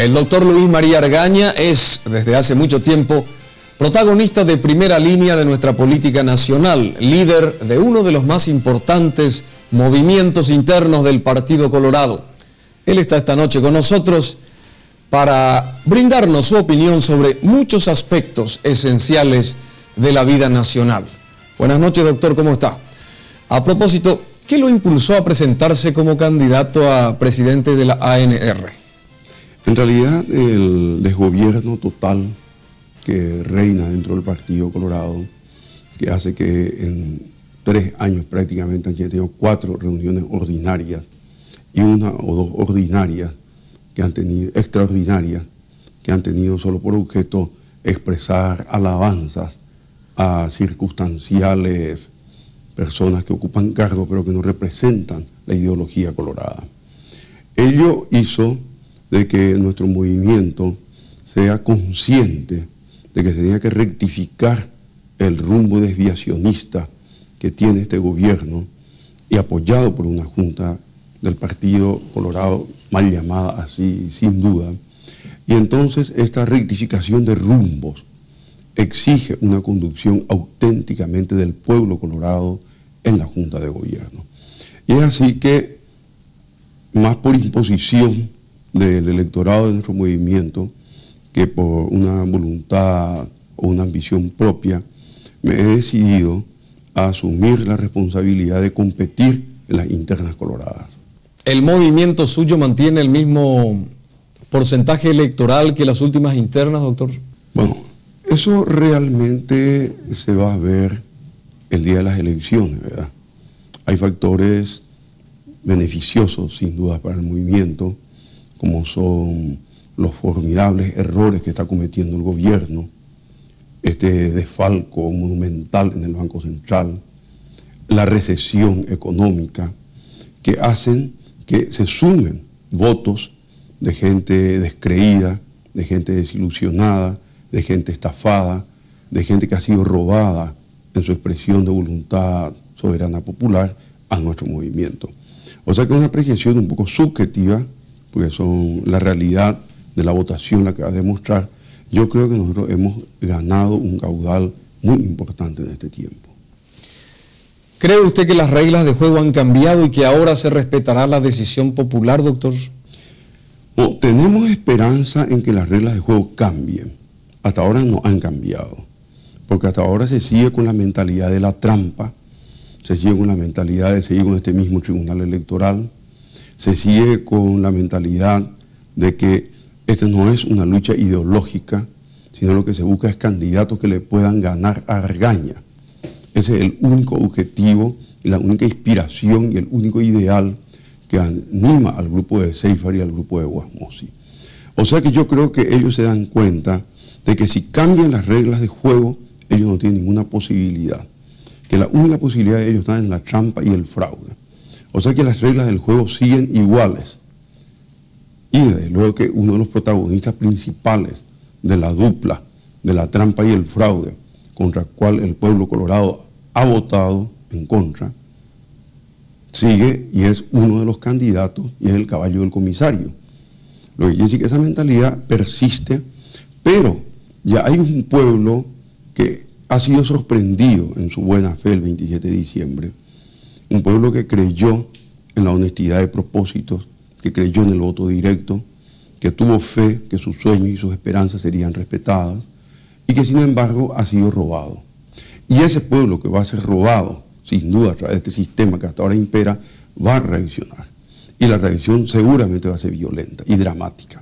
El doctor Luis María Argaña es, desde hace mucho tiempo, protagonista de primera línea de nuestra política nacional, líder de uno de los más importantes movimientos internos del Partido Colorado. Él está esta noche con nosotros para brindarnos su opinión sobre muchos aspectos esenciales de la vida nacional. Buenas noches, doctor, ¿cómo está? A propósito, ¿qué lo impulsó a presentarse como candidato a presidente de la ANR? En realidad, el desgobierno total que reina dentro del Partido Colorado, que hace que en 3 años prácticamente han tenido 4 reuniones ordinarias y 1 o 2 ordinarias que han tenido, extraordinarias, que han tenido solo por objeto expresar alabanzas a circunstanciales personas que ocupan cargos pero que no representan la ideología colorada. Ello hizo de que nuestro movimiento sea consciente de que se tenía que rectificar el rumbo desviacionista que tiene este gobierno y apoyado por una junta del Partido Colorado, mal llamada así, sin duda. Y entonces esta rectificación de rumbos exige una conducción auténticamente del pueblo colorado en la Junta de Gobierno. Y es así que, más por imposición del electorado de nuestro movimiento que por una voluntad o una ambición propia, me he decidido a asumir la responsabilidad de competir en las internas coloradas. ¿El movimiento suyo mantiene el mismo porcentaje electoral que las últimas internas, doctor? Bueno, eso realmente se va a ver el día de las elecciones, ¿verdad? Hay factores beneficiosos, sin duda, para el movimiento, como son los formidables errores que está cometiendo el gobierno, este desfalco monumental en el Banco Central, la recesión económica, que hacen que se sumen votos de gente descreída, de gente desilusionada, de gente estafada, de gente que ha sido robada en su expresión de voluntad soberana popular a nuestro movimiento. O sea que es una apreciación un poco subjetiva, porque son la realidad de la votación la que va a demostrar. Yo creo que nosotros hemos ganado un caudal muy importante en este tiempo. ¿Cree usted que las reglas de juego han cambiado y que ahora se respetará la decisión popular, doctor? No, tenemos esperanza en que las reglas de juego cambien. Hasta ahora no han cambiado, porque hasta ahora se sigue con la mentalidad de la trampa, se sigue con la mentalidad de seguir con este mismo tribunal electoral, se sigue con la mentalidad de que esta no es una lucha ideológica, sino lo que se busca es candidatos que le puedan ganar a Argaña. Ese es el único objetivo, la única inspiración y el único ideal que anima al grupo de Seifar y al grupo de Guasmosy. O sea que yo creo que ellos se dan cuenta de que si cambian las reglas de juego, ellos no tienen ninguna posibilidad. Que la única posibilidad de ellos está en la trampa y el fraude. O sea que las reglas del juego siguen iguales. Y desde luego que uno de los protagonistas principales de la dupla, de la trampa y el fraude, contra el cual el pueblo colorado ha votado en contra, sigue y es uno de los candidatos y es el caballo del comisario. Lo que quiere decir que esa mentalidad persiste, pero ya hay un pueblo que ha sido sorprendido en su buena fe el 27 de diciembre, un pueblo que creyó en la honestidad de propósitos, que creyó en el voto directo, que tuvo fe que sus sueños y sus esperanzas serían respetadas y que sin embargo ha sido robado. Y ese pueblo que va a ser robado, sin duda a través de este sistema que hasta ahora impera, va a reaccionar. Y la reacción seguramente va a ser violenta y dramática.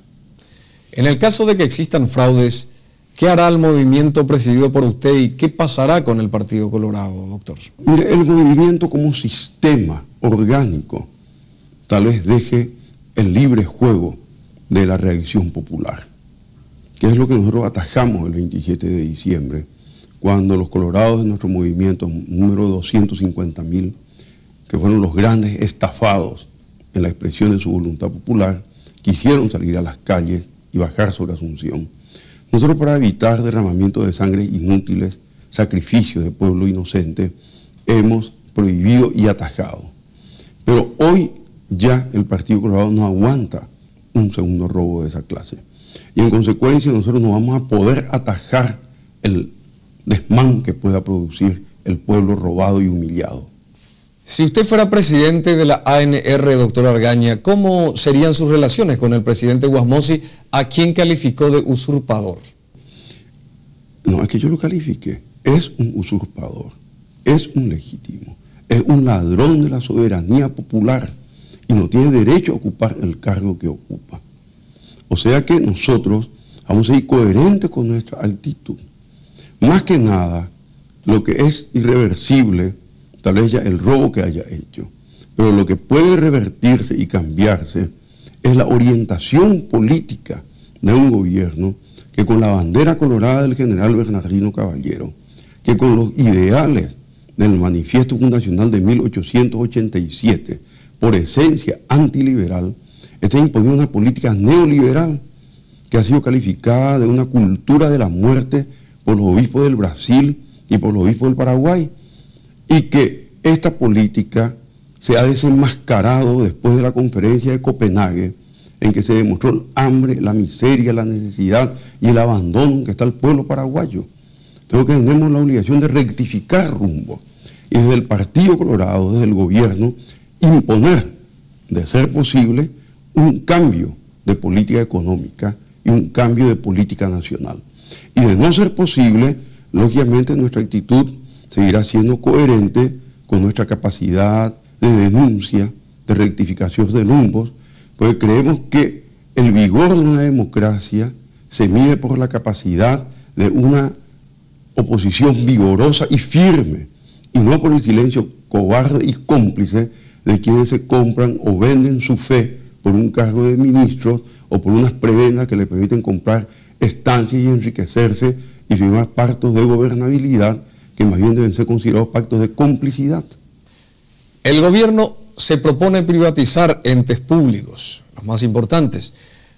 En el caso de que existan fraudes, ¿qué hará el movimiento presidido por usted y qué pasará con el Partido Colorado, doctor? Mire, el movimiento como sistema orgánico tal vez deje el libre juego de la reacción popular, que es lo que nosotros atajamos el 27 de diciembre, cuando los colorados de nuestro movimiento, número 250.000, que fueron los grandes estafados en la expresión de su voluntad popular, quisieron salir a las calles y bajar sobre Asunción. Nosotros, para evitar derramamiento de sangre inútiles, sacrificios de pueblo inocente, hemos prohibido y atajado. Pero hoy ya el Partido Colorado no aguanta un segundo robo de esa clase. Y en consecuencia nosotros no vamos a poder atajar el desmán que pueda producir el pueblo robado y humillado. Si usted fuera presidente de la ANR, doctor Argaña, ¿cómo serían sus relaciones con el presidente Wasmosy, a quien calificó de usurpador? No, es que yo lo califique. Es un usurpador, es un legítimo, es un ladrón de la soberanía popular y no tiene derecho a ocupar el cargo que ocupa. O sea que nosotros vamos a ir coherentes con nuestra actitud. Más que nada, lo que es irreversible, tal vez ya el robo que haya hecho, pero lo que puede revertirse y cambiarse es la orientación política de un gobierno que con la bandera colorada del general Bernardino Caballero, que con los ideales del Manifiesto Fundacional de 1887, por esencia antiliberal, está imponiendo una política neoliberal que ha sido calificada de una cultura de la muerte por los obispos del Brasil y por los obispos del Paraguay, y que esta política se ha desenmascarado después de la conferencia de Copenhague, en que se demostró el hambre, la miseria, la necesidad y el abandono en que está el pueblo paraguayo. Creo que tenemos la obligación de rectificar rumbo y desde el Partido Colorado, desde el gobierno, imponer, de ser posible, un cambio de política económica y un cambio de política nacional. Y de no ser posible, lógicamente nuestra actitud seguirá siendo coherente con nuestra capacidad de denuncia, de rectificación de rumbos, porque creemos que el vigor de una democracia se mide por la capacidad de una oposición vigorosa y firme, y no por el silencio cobarde y cómplice de quienes se compran o venden su fe por un cargo de ministros o por unas prebendas que le permiten comprar estancias y enriquecerse y firmar pactos de gobernabilidad que más bien deben ser considerados pactos de complicidad. El gobierno se propone privatizar entes públicos, los más importantes.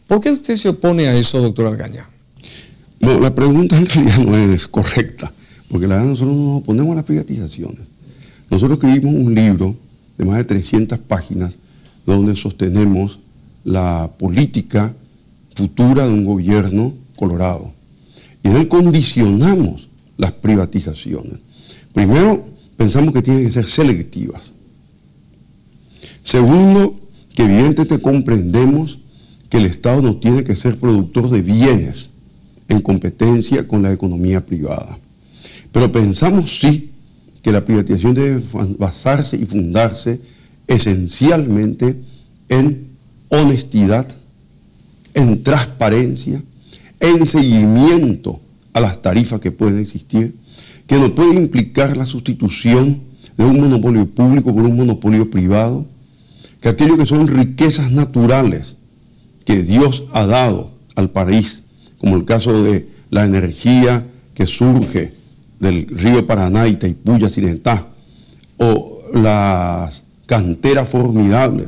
¿Por qué usted se opone a eso, doctor Argaña? Bueno, la pregunta en realidad no es correcta, porque la verdad nosotros no nos oponemos a las privatizaciones. Nosotros escribimos un libro de más de 300 páginas donde sostenemos la política futura de un gobierno colorado. Y en él condicionamos las privatizaciones. Primero, pensamos que tienen que ser selectivas. Segundo, que evidentemente comprendemos que el Estado no tiene que ser productor de bienes en competencia con la economía privada. Pero pensamos sí que la privatización debe basarse y fundarse esencialmente en honestidad, en transparencia, en seguimiento a las tarifas que pueden existir, que no puede implicar la sustitución de un monopolio público por un monopolio privado, que aquello que son riquezas naturales que Dios ha dado al país, como el caso de la energía que surge del río Paraná, Itaipú, Yacyretá, o las canteras formidables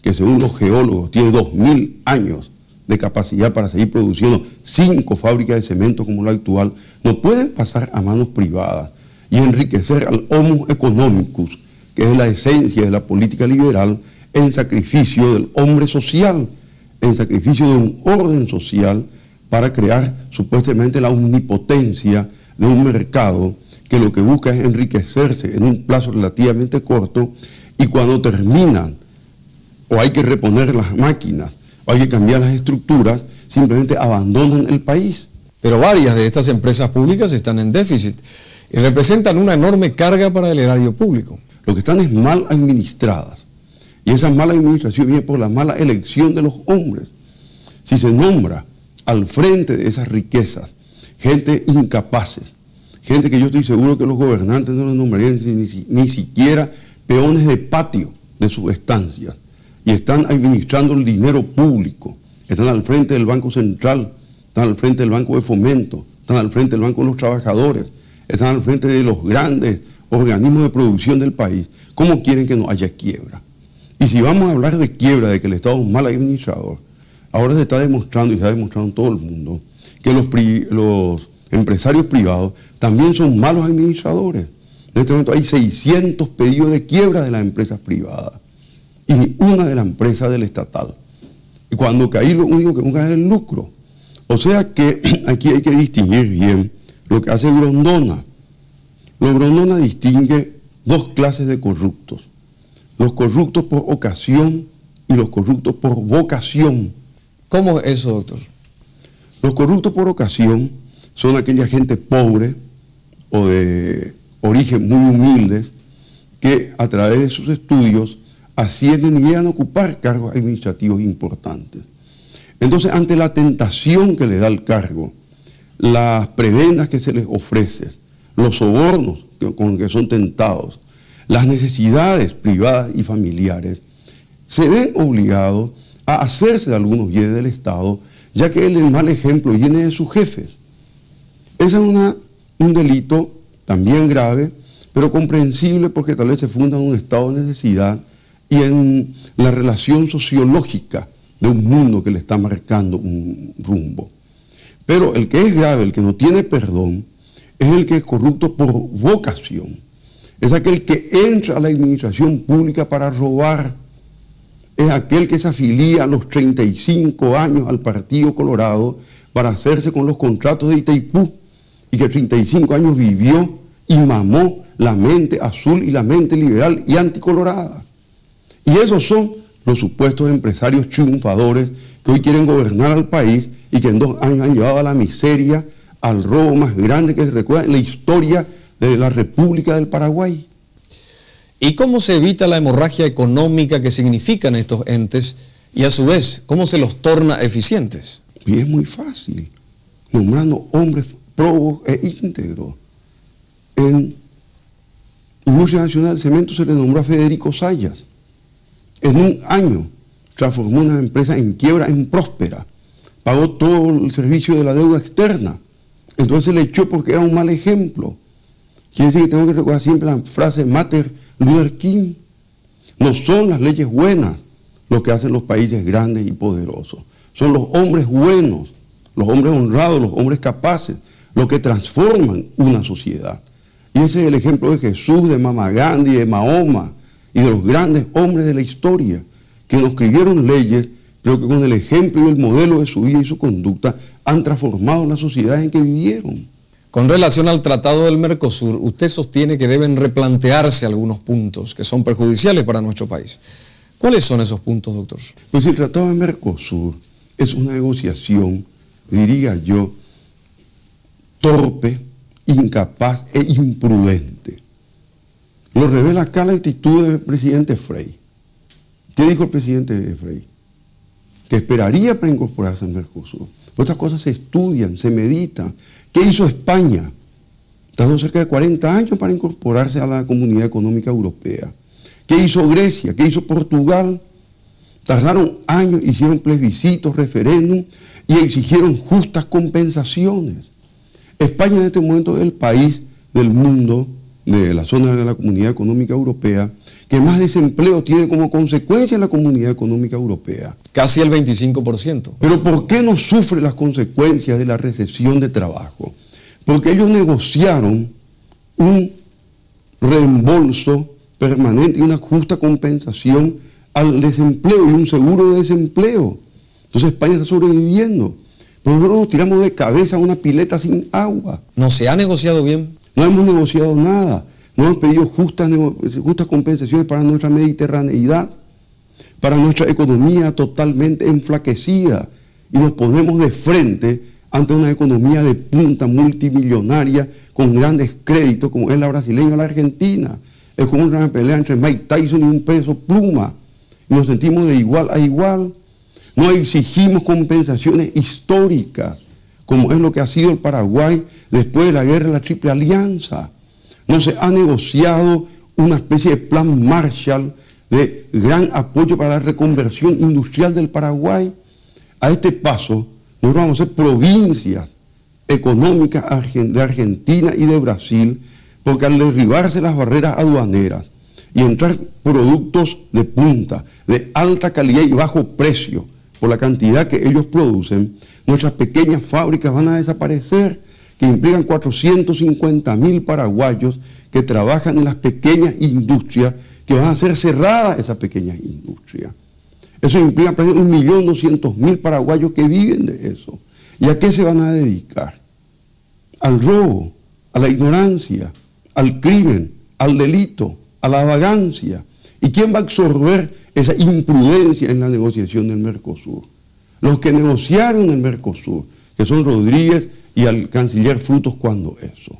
que según los geólogos tiene 2000 años de capacidad para seguir produciendo 5 fábricas de cemento como la actual, no pueden pasar a manos privadas y enriquecer al homo economicus, que es la esencia de la política liberal, en sacrificio del hombre social, en sacrificio de un orden social para crear supuestamente la omnipotencia de un mercado que lo que busca es enriquecerse en un plazo relativamente corto, y cuando terminan o hay que reponer las máquinas o hay que cambiar las estructuras, simplemente abandonan el país. Pero varias de estas empresas públicas están en déficit y representan una enorme carga para el erario público. Lo que están es mal administradas, y esa mala administración viene por la mala elección de los hombres. Si se nombra al frente de esas riquezas gente incapaces, gente que yo estoy seguro que los gobernantes no los nombrarían ni siquiera peones de patio de sus estancias, y están administrando el dinero público, están al frente del Banco Central, están al frente del Banco de Fomento, están al frente del Banco de los Trabajadores, están al frente de los grandes organismos de producción del país. ¿Cómo quieren que no haya quiebra? Y si vamos a hablar de quiebra, de que el Estado es un mal administrador, ahora se está demostrando, y se ha demostrado en todo el mundo, que los empresarios privados también son malos administradores. En este momento hay 600 pedidos de quiebra de las empresas privadas y una de la empresa del estatal. Y cuando ahí lo único que buscan es el lucro. O sea que aquí hay que distinguir bien lo que hace Grondona. Grondona distingue dos clases de corruptos. Los corruptos por ocasión y los corruptos por vocación. ¿Cómo es eso, doctor? Los corruptos por ocasión son aquella gente pobre o de origen muy humildes que a través de sus estudios ascienden y llegan a ocupar cargos administrativos importantes. Entonces, ante la tentación que le da el cargo, las prebendas que se les ofrece, los sobornos con que son tentados, las necesidades privadas y familiares, se ven obligados a hacerse de algunos bienes del Estado, ya que el mal ejemplo viene de sus jefes. Ese es un delito también grave, pero comprensible porque tal vez se funda en un estado de necesidad y en la relación sociológica de un mundo que le está marcando un rumbo. Pero el que es grave, el que no tiene perdón, es el que es corrupto por vocación. Es aquel que entra a la administración pública para robar. Es aquel que se afilia a los 35 años al Partido Colorado para hacerse con los contratos de Itaipú y que 35 años vivió y mamó la mente azul y la mente liberal y anticolorada. Y esos son los supuestos empresarios triunfadores que hoy quieren gobernar al país y que en 2 años han llevado a la miseria, al robo más grande que se recuerda en la historia de la República del Paraguay. ¿Y cómo se evita la hemorragia económica que significan estos entes y a su vez, cómo se los torna eficientes? Y es muy fácil, nombrando hombres probos e íntegros. En Industria Nacional del Cemento se le nombró a Federico Sayas. En 1 año transformó una empresa en quiebra en próspera, pagó todo el servicio de la deuda externa. Entonces se le echó porque era un mal ejemplo. Quiere decir que tengo que recordar siempre la frase Martin Luther King. No son las leyes buenas lo que hacen los países grandes y poderosos. Son los hombres buenos, los hombres honrados, los hombres capaces, los que transforman una sociedad. Y ese es el ejemplo de Jesús, de Mahatma Gandhi, de Mahoma y de los grandes hombres de la historia que no escribieron leyes, pero que con el ejemplo y el modelo de su vida y su conducta han transformado las sociedades en que vivieron. Con relación al Tratado del Mercosur, usted sostiene que deben replantearse algunos puntos que son perjudiciales para nuestro país. ¿Cuáles son esos puntos, doctor? Pues el Tratado del Mercosur es una negociación, diría yo, torpe, incapaz e imprudente. Lo revela acá la actitud del presidente Frei. ¿Qué dijo el presidente Frei? Que esperaría para incorporarse al Mercosur. Estas cosas se estudian, se meditan. ¿Qué hizo España? Tardó cerca de 40 años para incorporarse a la Comunidad Económica Europea. ¿Qué hizo Grecia? ¿Qué hizo Portugal? Tardaron años, hicieron plebiscitos, referéndum y exigieron justas compensaciones. España en este momento es el país del mundo, de la zona de la Comunidad Económica Europea, que más desempleo tiene como consecuencia la Comunidad Económica Europea. Casi el 25%. Pero ¿por qué no sufre las consecuencias de la recesión de trabajo? Porque ellos negociaron un reembolso permanente y una justa compensación al desempleo y un seguro de desempleo. Entonces España está sobreviviendo. Pero nosotros nos tiramos de cabeza a una pileta sin agua. ¿No se ha negociado bien? No hemos negociado nada. No hemos pedido justas compensaciones para nuestra mediterraneidad, para nuestra economía totalmente enflaquecida. Y nos ponemos de frente ante una economía de punta multimillonaria con grandes créditos como es la brasileña o la argentina. Es como una pelea entre Mike Tyson y un peso pluma. Y nos sentimos de igual a igual. No exigimos compensaciones históricas, como es lo que ha sido el Paraguay después de la guerra de la Triple Alianza. No se ha negociado una especie de plan Marshall de gran apoyo para la reconversión industrial del Paraguay. A este paso, nosotros vamos a ser provincias económicas de Argentina y de Brasil, porque al derribarse las barreras aduaneras y entrar productos de punta, de alta calidad y bajo precio, por la cantidad que ellos producen, nuestras pequeñas fábricas van a desaparecer, que implican 450.000 paraguayos que trabajan en las pequeñas industrias, que van a ser cerradas esas pequeñas industrias. Eso implica 1.200.000 paraguayos que viven de eso. ¿Y a qué se van a dedicar? Al robo, a la ignorancia, al crimen, al delito, a la vagancia. ¿Y quién va a absorber esa imprudencia en la negociación del Mercosur? Los que negociaron el Mercosur, que son Rodríguez y al canciller Frutos cuando eso.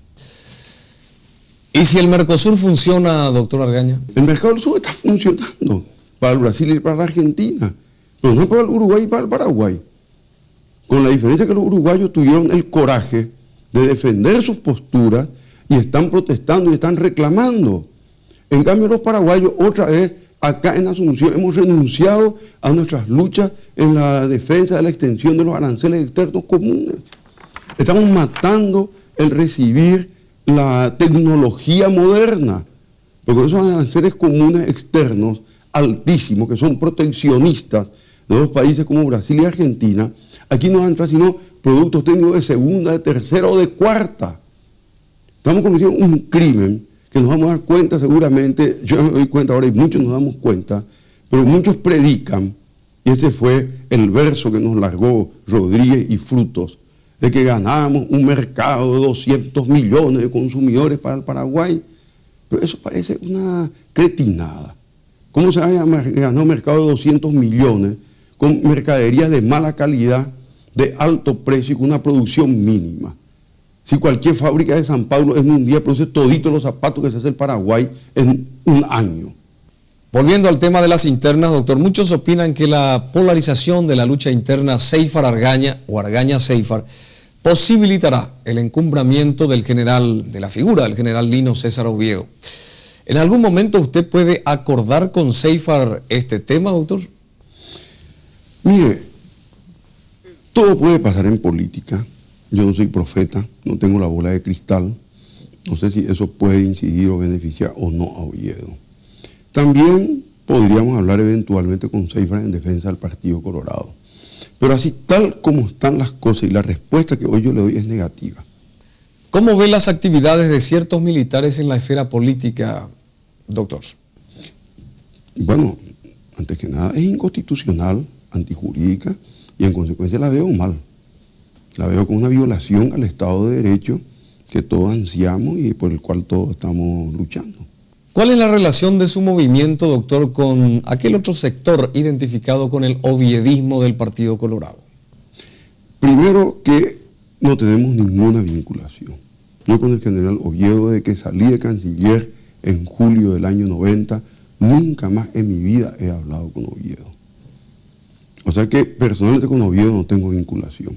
¿Y si el Mercosur funciona, doctor Argaña? El Mercado del Sur está funcionando para el Brasil y para la Argentina, pero no para el Uruguay y para el Paraguay. Con la diferencia que los uruguayos tuvieron el coraje de defender sus posturas y están protestando y están reclamando. En cambio los paraguayos otra vez acá en Asunción hemos renunciado a nuestras luchas en la defensa de la extensión de los aranceles externos comunes. Estamos matando el recibir la tecnología moderna, porque esos aranceles comunes externos altísimos que son proteccionistas de dos países como Brasil y Argentina, aquí no entran sino productos técnicos de segunda, de tercera o de cuarta. Estamos cometiendo un crimen que nos vamos a dar cuenta seguramente, yo me doy cuenta ahora y muchos nos damos cuenta, pero muchos predican, y ese fue el verso que nos largó Rodríguez y Frutos, de que ganábamos un mercado de 200 millones de consumidores para el Paraguay, pero eso parece una cretinada. ¿Cómo se ganó un mercado de 200 millones con mercaderías de mala calidad, de alto precio y con una producción mínima? Si cualquier fábrica de San Pablo en un día produce toditos los zapatos que se hace el Paraguay en un año. Volviendo al tema de las internas, doctor, muchos opinan que la polarización de la lucha interna Seifar-Argaña o Argaña-Seifar posibilitará el encumbramiento del general, de la figura del general Lino César Oviedo. ¿En algún momento usted puede acordar con Seifar este tema, doctor? Mire, todo puede pasar en política. Yo no soy profeta, no tengo la bola de cristal. No sé si eso puede incidir o beneficiar o no a Oviedo. También podríamos hablar eventualmente con Seifar en defensa del Partido Colorado. Pero así tal como están las cosas y la respuesta que hoy yo le doy es negativa. ¿Cómo ve las actividades de ciertos militares en la esfera política, doctor? Bueno, antes que nada es inconstitucional, antijurídica y en consecuencia la veo mal. La veo como una violación al Estado de Derecho que todos ansiamos y por el cual todos estamos luchando. ¿Cuál es la relación de su movimiento, doctor, con aquel otro sector identificado con el oviedismo del Partido Colorado? Primero que no tenemos ninguna vinculación. Yo con el general Oviedo, de que salí de canciller en julio del año 90, nunca más en mi vida he hablado con Oviedo. O sea que personalmente con Oviedo no tengo vinculación.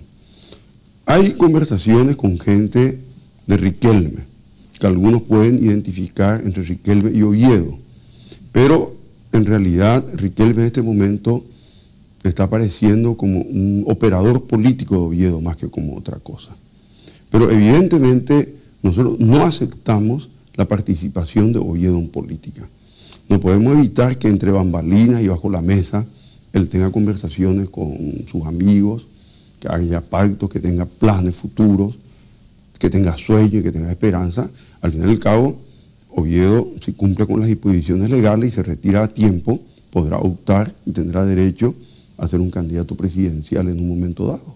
Hay conversaciones con gente de Riquelme, que algunos pueden identificar entre Riquelme y Oviedo, pero en realidad Riquelme en este momento está apareciendo como un operador político de Oviedo más que como otra cosa. Pero evidentemente nosotros no aceptamos la participación de Oviedo en política. No podemos evitar que entre bambalinas y bajo la mesa él tenga conversaciones con sus amigos, que haya pactos, que tenga planes futuros, que tenga sueños, que tenga esperanza. Al fin y al cabo, Oviedo, si cumple con las disposiciones legales y se retira a tiempo, podrá optar y tendrá derecho a ser un candidato presidencial en un momento dado.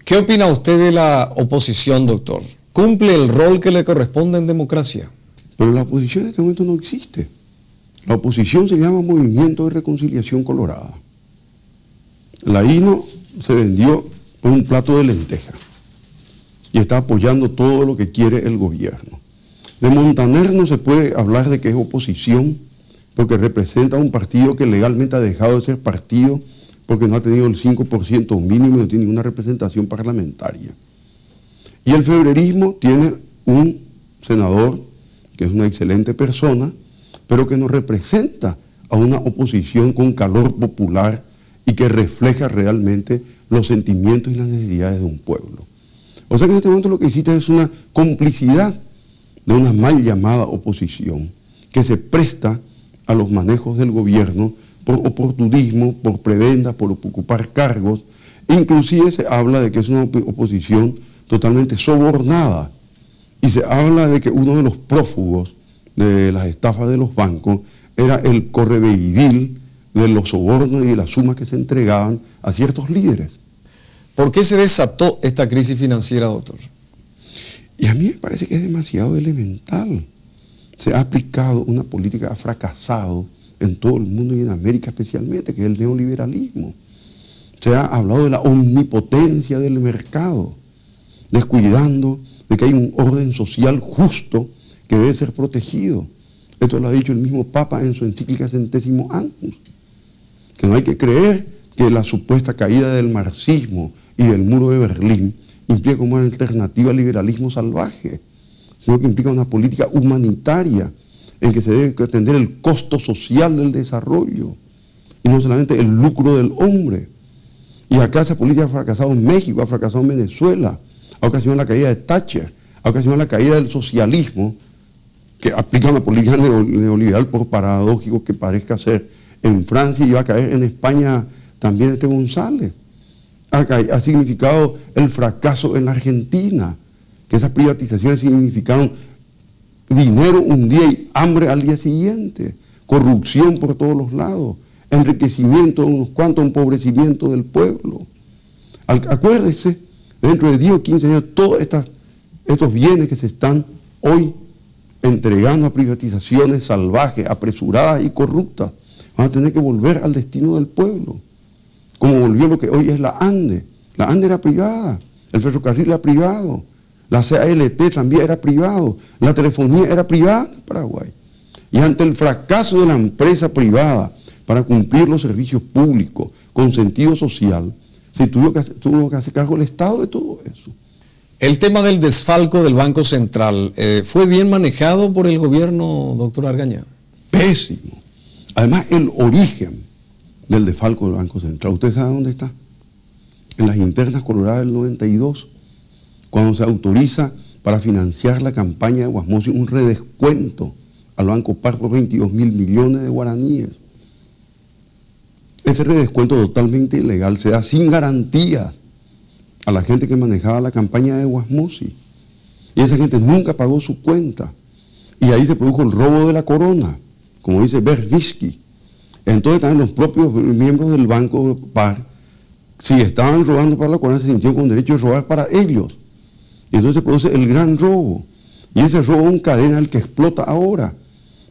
¿Qué opina usted de la oposición, doctor? ¿Cumple el rol que le corresponde en democracia? Pero la oposición en este momento no existe. La oposición se llama Movimiento de Reconciliación Colorada. La INO se vendió por un plato de lentejas y está apoyando todo lo que quiere el gobierno. De Montaner no se puede hablar de que es oposición porque representa un partido que legalmente ha dejado de ser partido porque no ha tenido el 5% mínimo y no tiene ninguna representación parlamentaria. Y el febrerismo tiene un senador que es una excelente persona, pero que no representa a una oposición con calor popular y que refleja realmente los sentimientos y las necesidades de un pueblo. O sea que en este momento lo que existe es una complicidad de una mal llamada oposición que se presta a los manejos del gobierno por oportunismo, por prebenda, por ocupar cargos. Inclusive se habla de que es una oposición totalmente sobornada y se habla de que uno de los prófugos de las estafas de los bancos era el correveidil de los sobornos y de las sumas que se entregaban a ciertos líderes. ¿Por qué se desató esta crisis financiera, doctor? Y a mí me parece que es demasiado elemental. Se ha aplicado una política que ha fracasado en todo el mundo y en América especialmente, que es el neoliberalismo. Se ha hablado de la omnipotencia del mercado, descuidando de que hay un orden social justo que debe ser protegido. Esto lo ha dicho el mismo Papa en su encíclica Centésimo Annus, que no hay que creer que la supuesta caída del marxismo y del muro de Berlín implica como una alternativa al liberalismo salvaje, sino que implica una política humanitaria en que se debe atender el costo social del desarrollo y no solamente el lucro del hombre. Y acá esa política ha fracasado en México, ha fracasado en Venezuela, ha ocasionado la caída de Thatcher, ha ocasionado la caída del socialismo, que aplica una política neoliberal, por paradójico que parezca ser, en Francia, y va a caer en España también este González. Ha significado el fracaso en la Argentina, que esas privatizaciones significaron dinero un día y hambre al día siguiente, corrupción por todos los lados, enriquecimiento de unos cuantos, empobrecimiento del pueblo. Acuérdese, dentro de 10 o 15 años, todos estos bienes que se están hoy entregando a privatizaciones salvajes, apresuradas y corruptas, van a tener que volver al destino del pueblo, como volvió lo que hoy es la ANDE. La ANDE era privada, el ferrocarril era privado, la CALT también era privado, la telefonía era privada en Paraguay. Y ante el fracaso de la empresa privada para cumplir los servicios públicos con sentido social, se tuvo que hacer cargo el Estado de todo eso. El tema del desfalco del Banco Central, ¿fue bien manejado por el gobierno, doctor Argaña? Pésimo. Además, el origen del desfalco del Banco Central, ¿usted sabe dónde está? En las internas coloradas del 92, cuando se autoriza para financiar la campaña de Guasmosi un redescuento al Banco Pardo, 22.000 millones de guaraníes. Ese redescuento totalmente ilegal se da sin garantía a la gente que manejaba la campaña de Guasmosi. Y esa gente nunca pagó su cuenta. Y ahí se produjo el robo de la corona, como dice Berbisky. Entonces también los propios miembros del Banco Par, si estaban robando para la corona, se sintieron con derecho de robar para ellos. Y entonces se produce el gran robo. Y ese robo encadena el que explota ahora.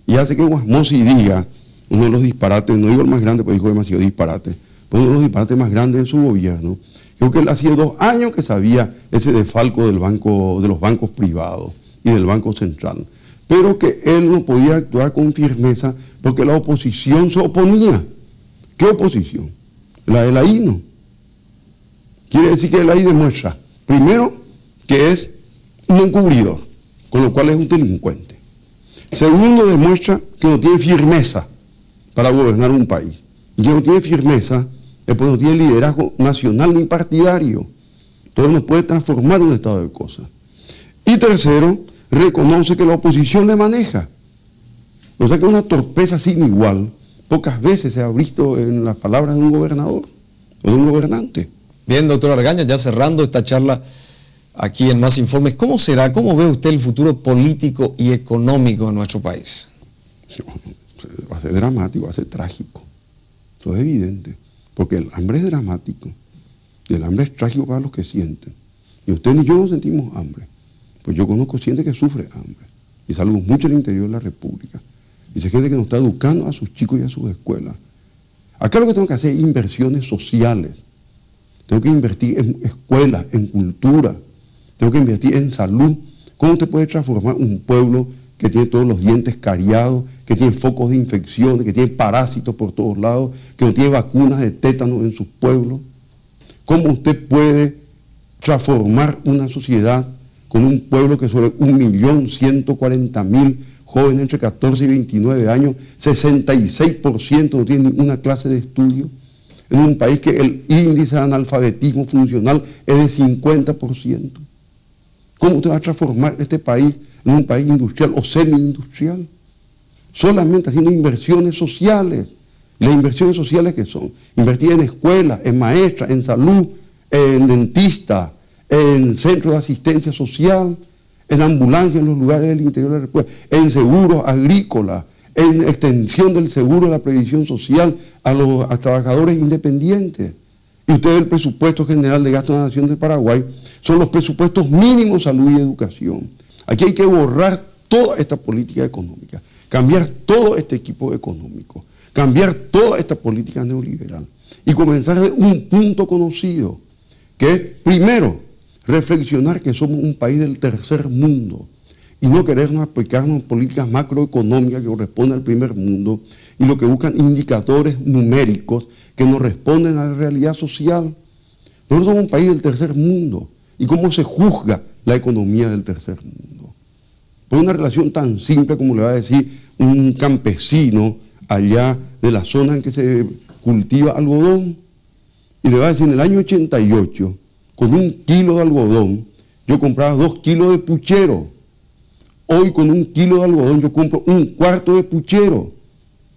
Y hace que Guasmosi diga, uno de los disparates, no digo el más grande, porque dijo demasiado disparate, pero uno de los disparates más grandes de su gobierno. Creo que él hacía 2 años que sabía ese desfalco del banco, de los bancos privados y del Banco Central, pero que él no podía actuar con firmeza porque la oposición se oponía. ¿Qué oposición? La de la INO. Quiere decir que la I demuestra, primero, que es un encubridor, con lo cual es un delincuente. Segundo, demuestra que no tiene firmeza para gobernar un país. Y que no tiene firmeza, después no tiene liderazgo nacional ni partidario. Entonces no puede transformar un estado de cosas. Y tercero, reconoce que la oposición le maneja. O sea que una torpeza sin igual, pocas veces se ha visto en las palabras de un gobernador o de un gobernante. Bien, doctor Argaña, ya cerrando esta charla aquí en Más Informes, ¿cómo será, cómo ve usted el futuro político y económico de nuestro país? Va a ser dramático, va a ser trágico. Eso es evidente. Porque el hambre es dramático. Y el hambre es trágico para los que sienten. Y usted ni yo no sentimos hambre. Pues yo conozco gente que sufre hambre. Y salimos mucho en el interior de la República. Y hay gente que nos está educando a sus chicos y a sus escuelas. Acá lo que tengo que hacer es inversiones sociales. Tengo que invertir en escuelas, en cultura. Tengo que invertir en salud. ¿Cómo usted puede transformar un pueblo que tiene todos los dientes cariados, que tiene focos de infecciones, que tiene parásitos por todos lados, que no tiene vacunas de tétano en sus pueblos? ¿Cómo usted puede transformar una sociedad con un pueblo que sobre 1.140.000 jóvenes entre 14 y 29 años, 66% no tienen ninguna clase de estudio, en un país que el índice de analfabetismo funcional es de 50%? ¿Cómo usted va a transformar este país en un país industrial o semi-industrial? Solamente haciendo inversiones sociales. Las inversiones sociales que son invertir en escuelas, en maestras, en salud, en dentistas, en centros de asistencia social, en ambulancias en los lugares del interior de la República, en seguros agrícolas, en extensión del seguro de la previsión social a los trabajadores independientes, y usted ve el presupuesto general de gasto de la Nación del Paraguay, son los presupuestos mínimos salud y educación. Aquí hay que borrar toda esta política económica, cambiar todo este equipo económico, cambiar toda esta política neoliberal y comenzar de un punto conocido, que es, primero, reflexionar que somos un país del tercer mundo y no querernos aplicarnos políticas macroeconómicas que corresponden al primer mundo y lo que buscan indicadores numéricos que no responden a la realidad social. Nosotros somos un país del tercer mundo. ¿Y cómo se juzga la economía del tercer mundo? Por una relación tan simple como le va a decir un campesino allá de la zona en que se cultiva algodón. Y le va a decir, en el año 88, con 1 kilo de algodón, yo compraba 2 kilos de puchero. Hoy con 1 kilo de algodón yo compro 1/4 de puchero.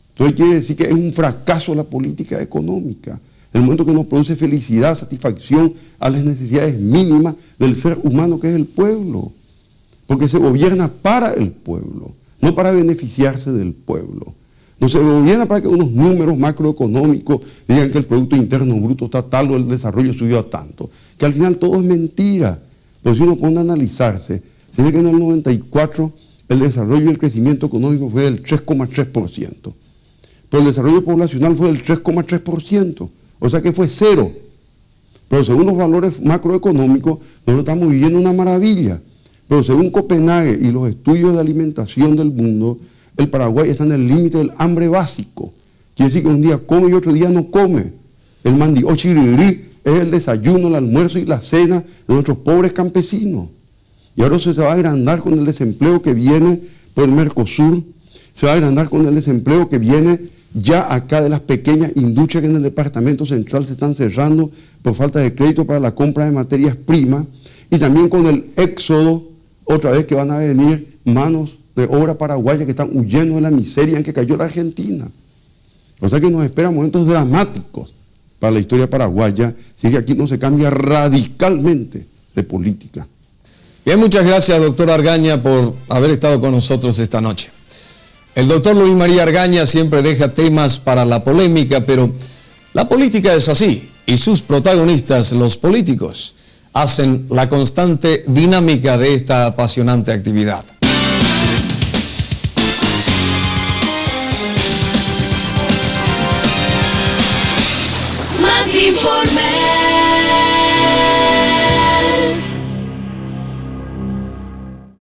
Entonces quiere decir que es un fracaso la política económica. El momento que no produce felicidad, satisfacción a las necesidades mínimas del ser humano que es el pueblo. Porque se gobierna para el pueblo, no para beneficiarse del pueblo. No se gobierna para que unos números macroeconómicos digan que el Producto Interno Bruto está tal o el desarrollo subió a tanto. Que al final todo es mentira. Pero si uno pone a analizarse, se ve que en el 94 el desarrollo y el crecimiento económico fue del 3,3%. Pero el desarrollo poblacional fue del 3,3%. O sea que fue 0. Pero según los valores macroeconómicos, nosotros estamos viviendo una maravilla. Pero según Copenhague y los estudios de alimentación del mundo, el Paraguay está en el límite del hambre básico. Quiere decir que un día come y otro día no come. El mandi o chirirí es el desayuno, el almuerzo y la cena de nuestros pobres campesinos. Y ahora se va a agrandar con el desempleo que viene por el Mercosur, se va a agrandar con el desempleo que viene ya acá de las pequeñas industrias que en el departamento central se están cerrando por falta de crédito para la compra de materias primas, y también con el éxodo, otra vez que van a venir manos de obra paraguaya que están huyendo de la miseria en que cayó la Argentina. O sea que nos esperan momentos dramáticos para la historia paraguaya, si es que aquí no se cambia radicalmente de política. Bien, muchas gracias, doctor Argaña, por haber estado con nosotros esta noche. El doctor Luis María Argaña siempre deja temas para la polémica, pero la política es así, y sus protagonistas, los políticos, hacen la constante dinámica de esta apasionante actividad. Más información.